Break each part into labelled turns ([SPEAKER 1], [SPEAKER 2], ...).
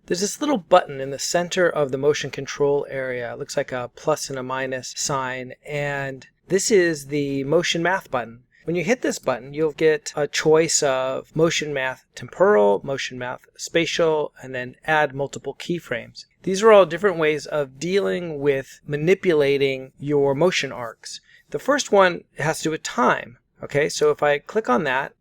[SPEAKER 1] There's this little button in the center of the motion control area. It looks like a plus and a minus sign, and this is the motion math button. When you hit this button, you'll get a choice of motion math temporal, motion math spatial, and then add multiple keyframes. These are all different ways of dealing with manipulating your motion arcs. The first one has to do with time. Okay, so if I click on that,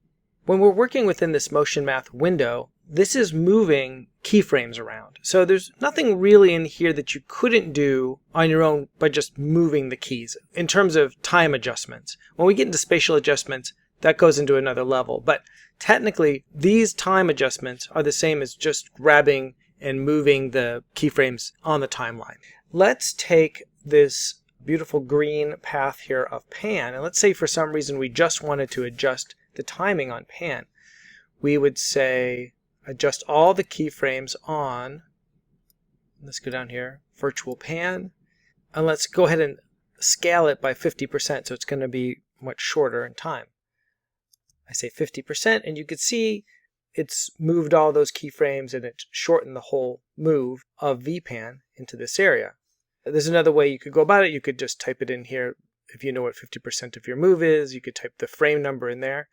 [SPEAKER 1] when we're working within this motion math window, this is moving keyframes around. So there's nothing really in here that you couldn't do on your own by just moving the keys in terms of time adjustments. When we get into spatial adjustments, that goes into another level. But technically, these time adjustments are the same as just grabbing and moving the keyframes on the timeline. Let's take this beautiful green path here of pan, and let's say for some reason we just wanted to adjust the timing on pan. We would say adjust all the keyframes on, let's go down here, virtual pan, and let's go ahead and scale it by 50%, so it's going to be much shorter in time. I say 50%, and you can see it's moved all those keyframes and it shortened the whole move of VPan into this area. There's another way you could go about it. You could just type it in here. If you know what 50% of your move is, you could type the frame number in there.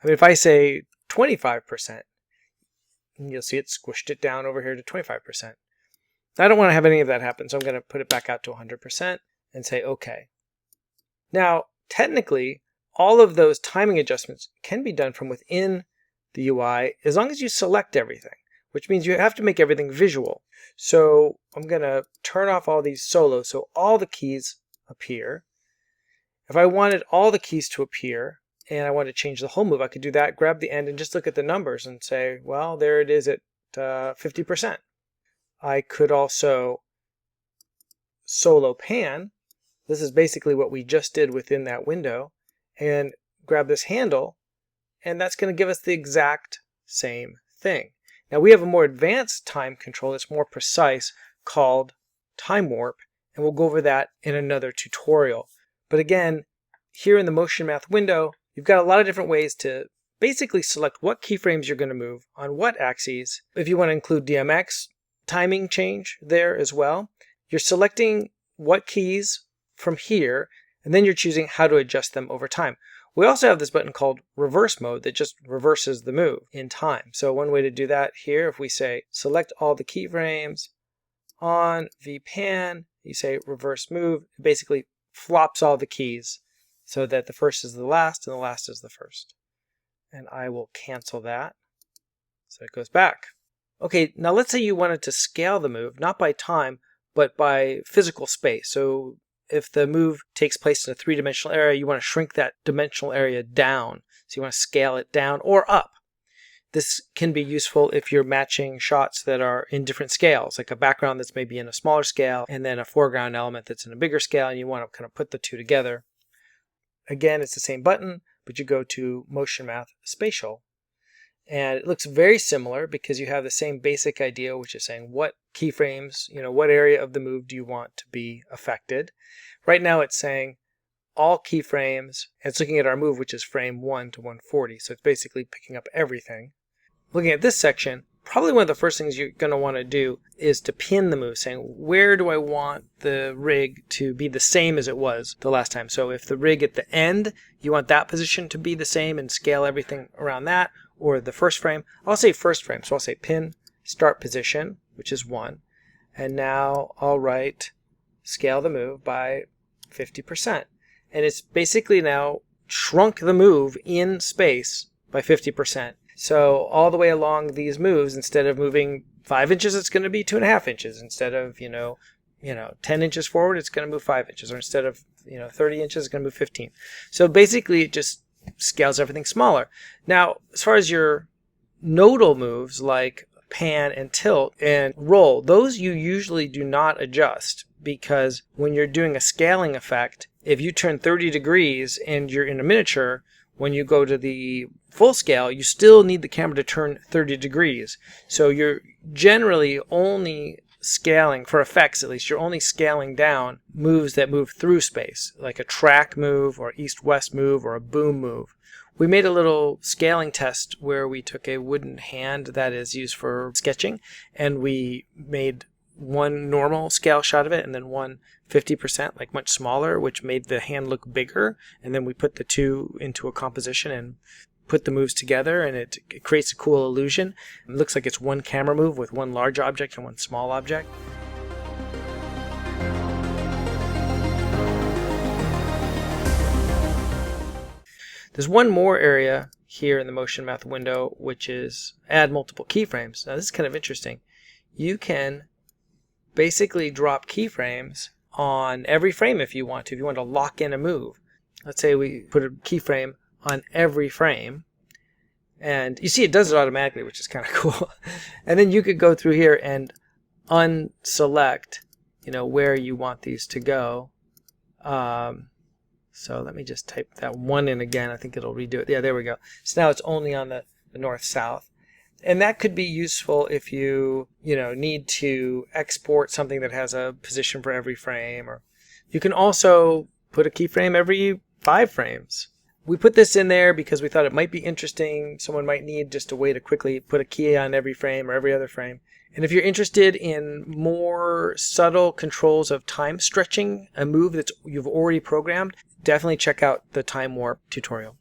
[SPEAKER 1] I mean, if I say 25%, you'll see it squished it down over here to 25%. I don't want to have any of that happen, so I'm going to put it back out to 100% and say OK. Now, technically, all of those timing adjustments can be done from within the UI as long as you select everything, which means you have to make everything visual. So I'm going to turn off all these solos so all the keys appear. If I wanted all the keys to appear and I want to change the whole move, I could do that, grab the end and just look at the numbers and say, well, there it is at 50%. I could also solo pan. This is basically what we just did within that window, and grab this handle, and that's going to give us the exact same thing. Now we have a more advanced time control that's more precise called time warp, and we'll go over that in another tutorial. But again, here in the motion math window, you've got a lot of different ways to basically select what keyframes you're going to move on what axes. If you want to include DMX timing change there as well, you're selecting what keys from here, and then you're choosing how to adjust them over time. We also have this button called reverse mode that just reverses the move in time. So one way to do that here, if we say select all the keyframes on VPan, you say reverse move, it basically flops all the keys so that the first is the last and the last is the first. And I will cancel that so it goes back. Okay, now let's say you wanted to scale the move, not by time, but by physical space. So if the move takes place in a three-dimensional area, you want to shrink that dimensional area down. So you want to scale it down or up. This can be useful if you're matching shots that are in different scales, like a background that's maybe in a smaller scale and then a foreground element that's in a bigger scale, and you want to kind of put the two together. Again, it's the same button, but you go to Motion Math Spatial. And it looks very similar because you have the same basic idea, which is saying what keyframes, what area of the move do you want to be affected. Right now it's saying all keyframes, and it's looking at our move, which is frame 1 to 140. So it's basically picking up everything. Looking at this section, probably one of the first things you're going to want to do is to pin the move, saying where do I want the rig to be the same as it was the last time. So if the rig at the end, you want that position to be the same and scale everything around that, or the first frame. I'll say first frame, so I'll say pin start position, which is 1. And now I'll write scale the move by 50%. And it's basically now shrunk the move in space by 50%. So all the way along these moves, instead of moving 5 inches, it's going to be 2.5 inches. Instead of 10 inches forward, it's going to move 5 inches. Or instead of 30 inches, it's going to move 15. So basically, it just scales everything smaller. Now, as far as your nodal moves like pan and tilt and roll, those you usually do not adjust, because when you're doing a scaling effect, if you turn 30 degrees and you're in a miniature, when you go to the full scale, you still need the camera to turn 30 degrees. So you're generally only scaling, for effects at least, you're only scaling down moves that move through space, like a track move or east-west move or a boom move. We made a little scaling test where we took a wooden hand that is used for sketching, and we made one normal scale shot of it and then one 50%, like much smaller, which made the hand look bigger. And then we put the two into a composition and put the moves together, and it creates a cool illusion. It looks like it's one camera move with one large object and one small object. There's one more area here in the motion math window, which is add multiple keyframes. Now this is kind of interesting. You can basically drop keyframes on every frame if you want to. If you want to lock in a move, let's say we put a keyframe on every frame, and you see it does it automatically, which is kind of cool. And then you could go through here and unselect, where you want these to go. So let me just type that one in again. I think it'll redo it. Yeah, there we go. So now it's only on the north-south. And that could be useful if you, need to export something that has a position for every frame. Or you can also put a keyframe every 5 frames. We put this in there because we thought it might be interesting. Someone might need just a way to quickly put a key on every frame or every other frame. And if you're interested in more subtle controls of time stretching a move that you've already programmed, definitely check out the time warp tutorial.